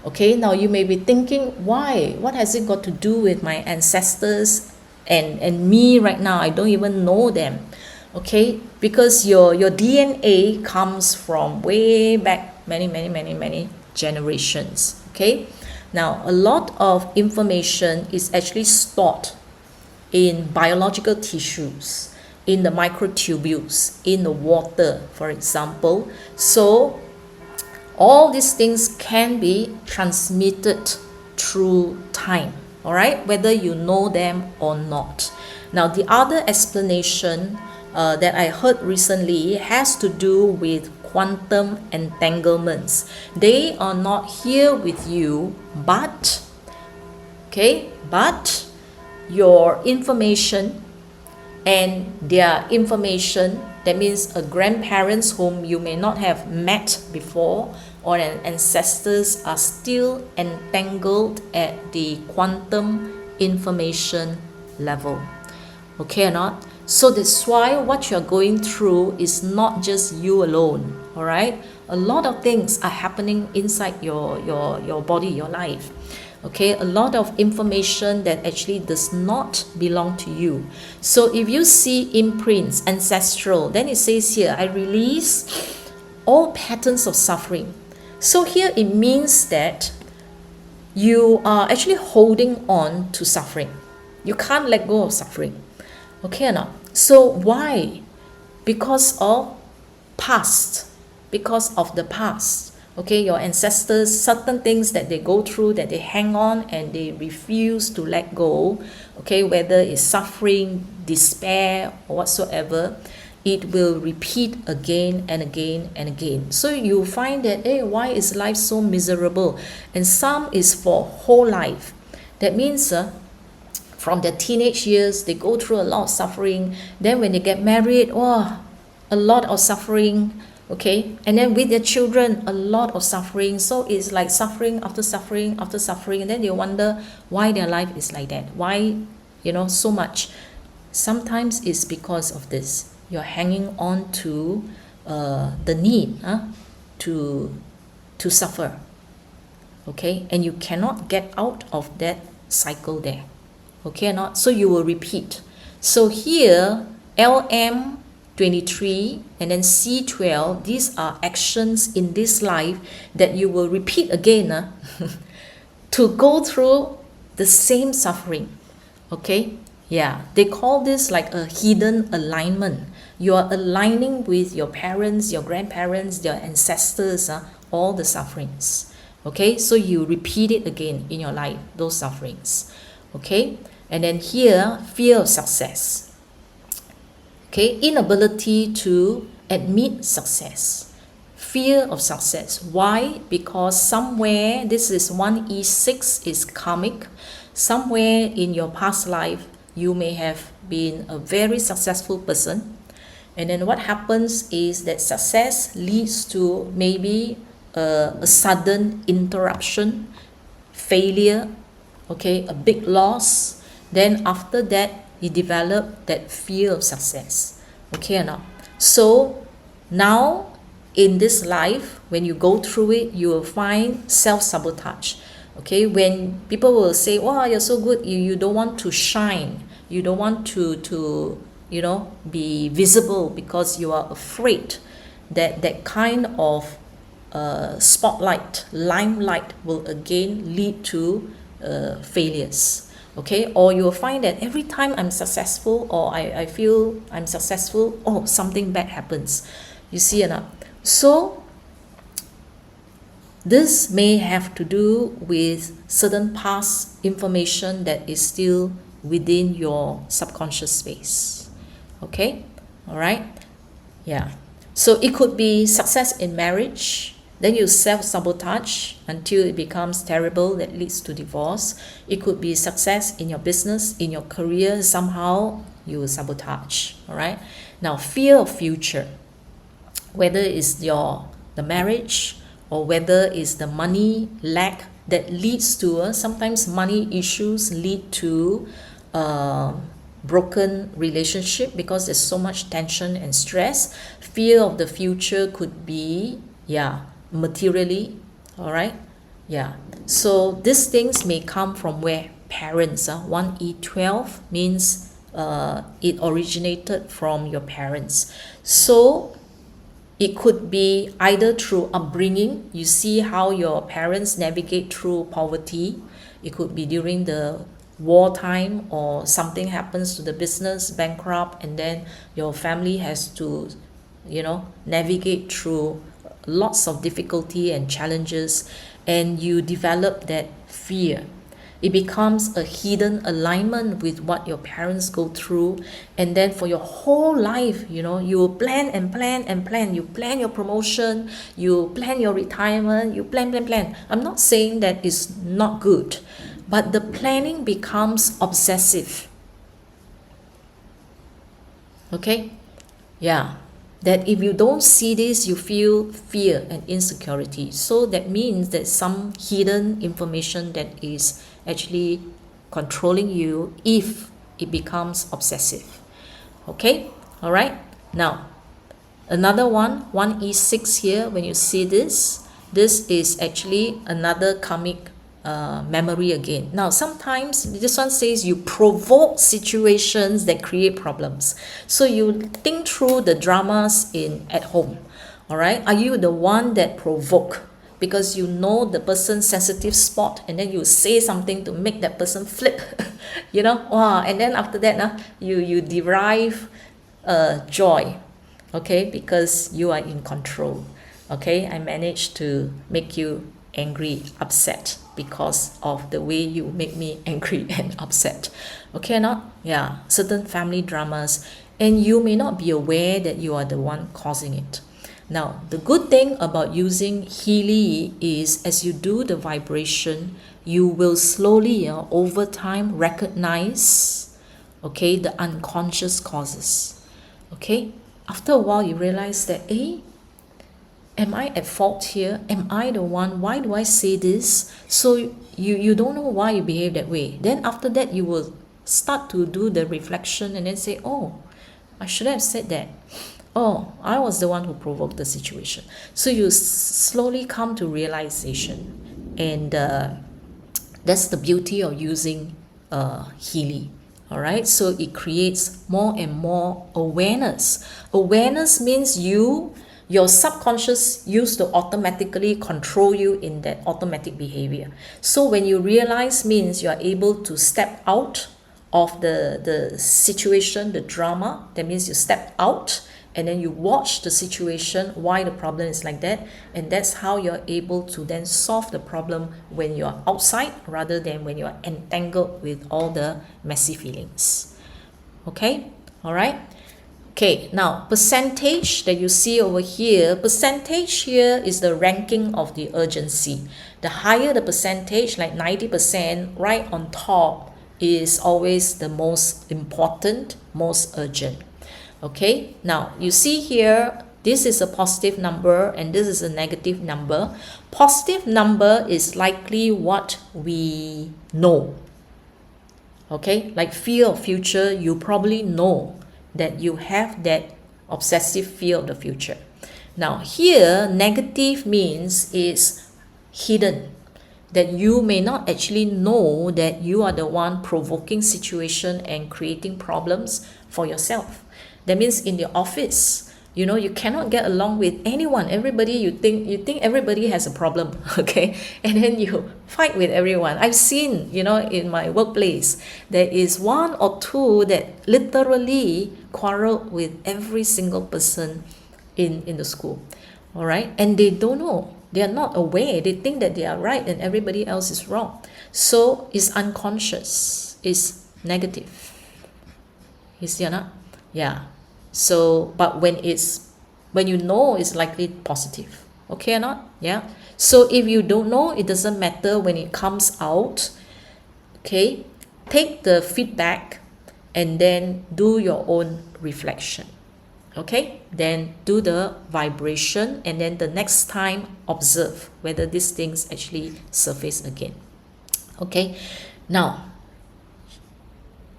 Okay, now you may be thinking, why? What has it got to do with my ancestors and me right now? I don't even know them. Okay, because your DNA comes from way back many generations. Okay, now a lot of information is actually stored in biological tissues, in the microtubules, in the water, for example. So all these things can be transmitted through time, all right, whether you know them or not. Now the other explanation that I heard recently has to do with quantum entanglements. They are not here with you, but your information and their information, that means a grandparents whom you may not have met before, or an ancestors, are still entangled at the quantum information level. Okay or not? So that's why what you're going through is not just you alone. All right, a lot of things are happening inside your body, your life. Okay, a lot of information that actually does not belong to you. So if you see imprints, ancestral, then it says here, I release all patterns of suffering. So here it means that you are actually holding on to suffering. You can't let go of suffering. Okay or not? So why? Because of past. Because of the past. Okay, your ancestors, certain things that they go through, that they hang on and they refuse to let go. Okay, whether it's suffering, despair, or whatsoever, it will repeat again and again and again. So you find that, hey, why is life so miserable? And some is for whole life. That means from their teenage years, they go through a lot of suffering. Then when they get married, oh, a lot of suffering. Okay, and then with their children, a lot of suffering. So it's like suffering after suffering after suffering, and then they wonder why their life is like that. Why, so much. Sometimes it's because of this. You're hanging on to the need to suffer. Okay, and you cannot get out of that cycle there. Okay or not? So you will repeat. So here, LM 23 and then C12, these are actions in this life that you will repeat again to go through the same suffering. Okay, yeah, they call this like a hidden alignment. You are aligning with your parents, your grandparents, your ancestors, all the sufferings. Okay, so you repeat it again in your life, those sufferings. Okay, and then here, fear of success. Okay, inability to admit success. Fear of success. Why? Because somewhere, this is 1E6 is karmic. Somewhere in your past life, you may have been a very successful person. And then what happens is that success leads to maybe a sudden interruption, failure, okay, a big loss. Then after that, you develop that fear of success. Okay or not? So now in this life, when you go through it, you will find self-sabotage. Okay, when people will say, wow, you're so good, you don't want to shine, you don't want to be visible because you are afraid that that kind of spotlight, limelight will again lead to failures. Okay, or you'll find that every time I'm successful or I feel I'm successful, oh, something bad happens. You see or not? So this may have to do with certain past information that is still within your subconscious space. Okay, all right, yeah. So it could be success in marriage. Then you self-sabotage until it becomes terrible, that leads to divorce. It could be success in your business, in your career, somehow you will sabotage. All right. Now, fear of future, whether it's the marriage or whether it's the money lack that leads to sometimes money issues lead to broken relationship because there's so much tension and stress. Fear of the future could be materially, all right, so these things may come from where parents 1E12 means it originated from your parents. So it could be either through upbringing. You see how your parents navigate through poverty. It could be during the wartime or something happens to the business, bankrupt, and then your family has to navigate through lots of difficulty and challenges, and you develop that fear. It becomes a hidden alignment with what your parents go through, and then for your whole life, you will plan and plan and plan. You plan your promotion, you plan your retirement, you plan. I'm not saying that it's not good, but the planning becomes obsessive. Okay, that if you don't see this, you feel fear and insecurity. So that means that some hidden information that is actually controlling you if it becomes obsessive. Okay, all right. Now, another 1E6 here, when you see this is actually another karmic memory again. Now, sometimes this one says you provoke situations that create problems. So you think through the dramas at home. All right, are you the one that provoke because you know the person's sensitive spot, and then you say something to make that person flip? Wow, and then after that you derive joy, okay, because you are in control. Okay, I managed to make you angry, upset because of the way you make me angry and upset. Okay or not? Yeah, certain family dramas, and you may not be aware that you are the one causing it. Now, the good thing about using Healy is as you do the vibration, you will slowly, over time, recognize, okay, the unconscious causes. Okay, after a while, you realize that, am I at fault here? Am I the one? Why do I say this? So you don't know why you behave that way. Then after that, you will start to do the reflection and then say, oh, I shouldn't have said that. Oh, I was the one who provoked the situation. So you slowly come to realization. And that's the beauty of using Healy. All right, so it creates more and more awareness. Awareness means your subconscious used to automatically control you in that automatic behavior. So when you realize means you are able to step out of the situation, the drama. That means you step out and then you watch the situation, why the problem is like that, and that's how you're able to then solve the problem when you're outside rather than when you're entangled with all the messy feelings. Okay, all right. Okay, now percentage that you see over here, percentage here is the ranking of the urgency. The higher the percentage, like 90%, right on top is always the most important, most urgent. Okay, now you see here, this is a positive number and this is a negative number. Positive number is likely what we know. Okay, like fear of future, you probably know that you have that obsessive fear of the future. Now here, negative means is hidden, that you may not actually know that you are the one provoking situation and creating problems for yourself. That means in the office, you cannot get along with anyone. Everybody, you think everybody has a problem, okay? And then you fight with everyone. I've seen, in my workplace, there is one or two that literally quarrel with every single person in the school, all right? And they don't know. They are not aware. They think that they are right and everybody else is wrong. So it's unconscious. It's negative. You see or not? Yeah. So, but when you know, it's likely positive. Okay or not? Yeah. So if you don't know, it doesn't matter when it comes out. Okay. Take the feedback and then do your own reflection. Okay. Then do the vibration and then the next time observe whether these things actually surface again. Okay. Now,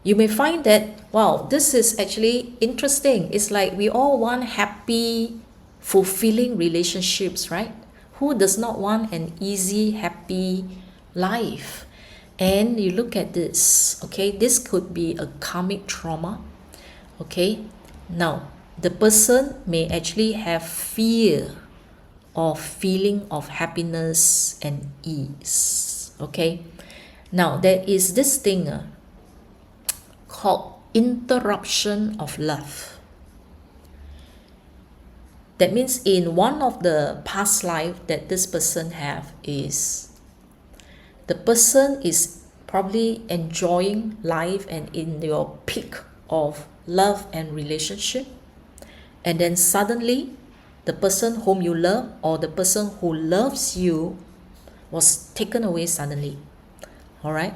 you may find that, wow, this is actually interesting. It's like we all want happy, fulfilling relationships, right? Who does not want an easy, happy life? And you look at this, okay? This could be a karmic trauma, okay? Now, the person may actually have fear of feeling of happiness and ease, okay? Now, there is this thing called interruption of love. That means in one of the past life that this person have is the person is probably enjoying life and in your peak of love and relationship, and then suddenly the person whom you love or the person who loves you was taken away suddenly. All right.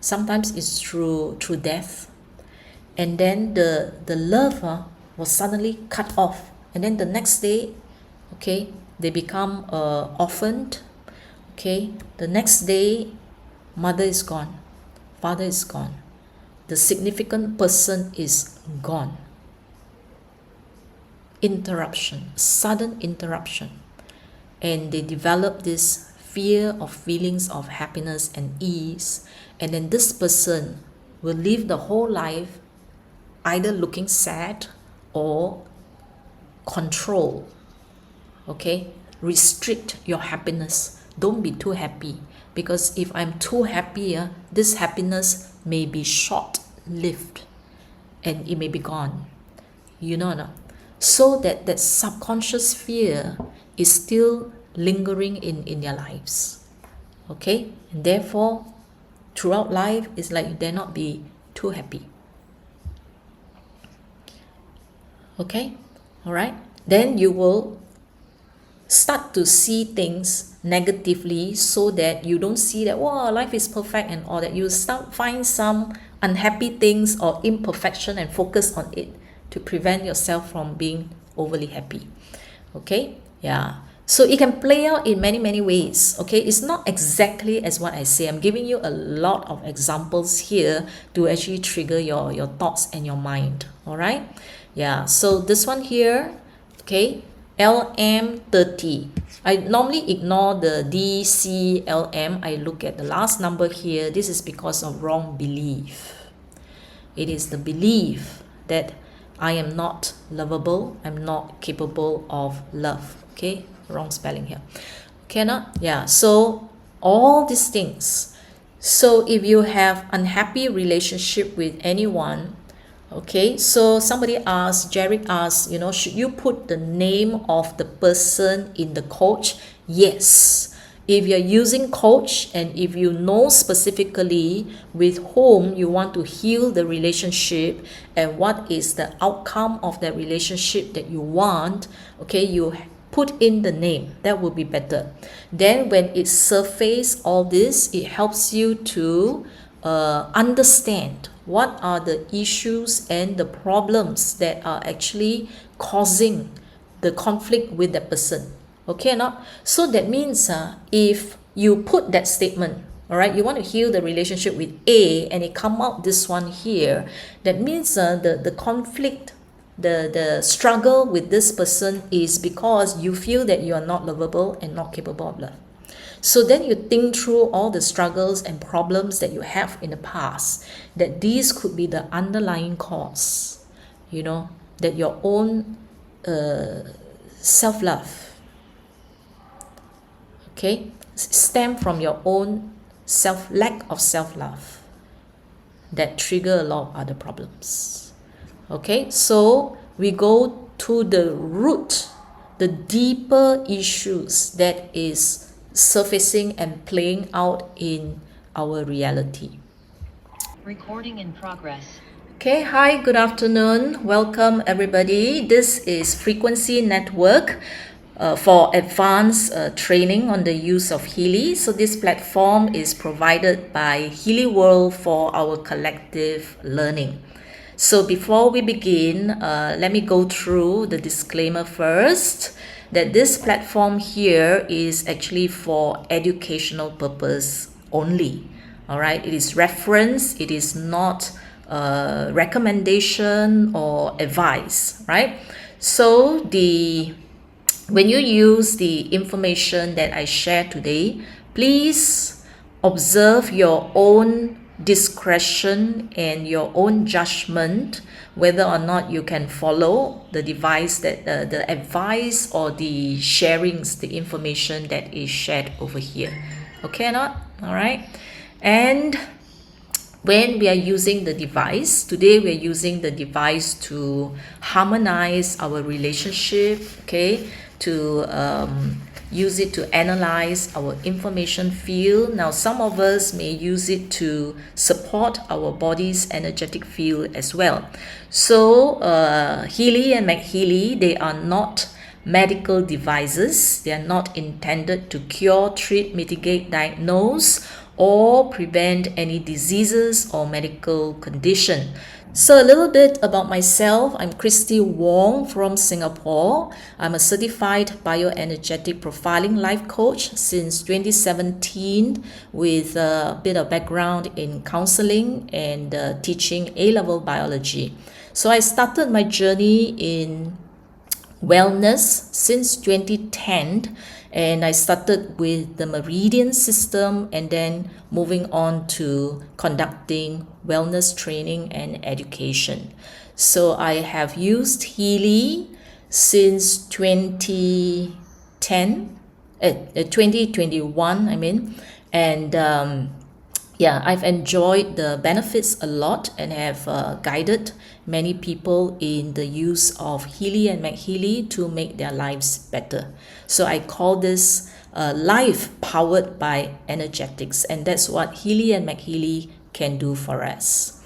Sometimes it's through death, and then the love was suddenly cut off, and then the next day, okay, they become orphaned. Okay, the next day, mother is gone, father is gone, the significant person is gone. Interruption, sudden interruption, and they develop this fear of feelings of happiness and ease, and then this person will live the whole life either looking sad or control. Okay, restrict your happiness. Don't be too happy, because if I'm too happy, this happiness may be short-lived and it may be gone. You know, no? So that subconscious fear is still lingering in their lives. Okay, and therefore throughout life it's like you dare not be too happy. Okay, all right, then you will start to see things negatively, so that you don't see that, wow, life is perfect and all that. You start find some unhappy things or imperfection and focus on it to prevent yourself from being overly happy. Okay, yeah, so it can play out in many ways. Okay, it's not exactly as what I say. I'm giving you a lot of examples here to actually trigger your thoughts and your mind. All right, yeah, so this one here, okay, LM30. I normally ignore the DCLM. I look at the last number here. This is because of wrong belief. It is the belief that I am not lovable, I'm not capable of love. Okay, wrong spelling here. Okay, not? Yeah, so all these things. So if you have unhappy relationship with anyone, okay, so somebody asked, Jarek asked, should you put the name of the person in the coach? Yes. If you're using coach and if you know specifically with whom you want to heal the relationship and what is the outcome of that relationship that you want, okay, you put in the name. That will be better. Then when it surfaces all this, it helps you to understand what are the issues and the problems that are actually causing the conflict with that person. Okay or not? So that means if you put that statement, all right, you want to heal the relationship with A and it come out this one here, that means the conflict, the struggle with this person is because you feel that you are not lovable and not capable of love. So then you think through all the struggles and problems that you have in the past, that these could be the underlying cause, that your own self-love, okay, stem from your own lack of self-love that trigger a lot of other problems. Okay, so we go to the root, the deeper issues that is surfacing and playing out in our reality. Recording in progress. Okay, hi, good afternoon. Welcome everybody. This is Frequency Network for advanced training on the use of Healy. So this platform is provided by Healy World for our collective learning. So before we begin, let me go through the disclaimer first, that this platform here is actually for educational purpose only. All right, it is reference, it is not recommendation or advice, right? So when you use the information that I share today, please observe your own discretion and your own judgment whether or not you can follow the advice or the sharings, the information that is shared over here. Okay or not? All right. And when we are using the device, today we are using the device to harmonize our relationship, okay, to use it to analyze our information field. Now, some of us may use it to support our body's energetic field as well. So, Healy and MAGHEALY, they are not medical devices. They are not intended to cure, treat, mitigate, diagnose, or prevent any diseases or medical condition. So a little bit about myself. I'm Christi Wong from Singapore. I'm a certified bioenergetic profiling life coach since 2017 with a bit of background in counseling and teaching A-level biology. So I started my journey in wellness since 2010, And I started with the meridian system and then moving on to conducting wellness training and education. So I have used Healy since 2021, and yeah, I've enjoyed the benefits a lot and have guided many people in the use of Healy and MAGHEALY to make their lives better. So I call this life powered by energetics, and that's what Healy and MAGHEALY can do for us.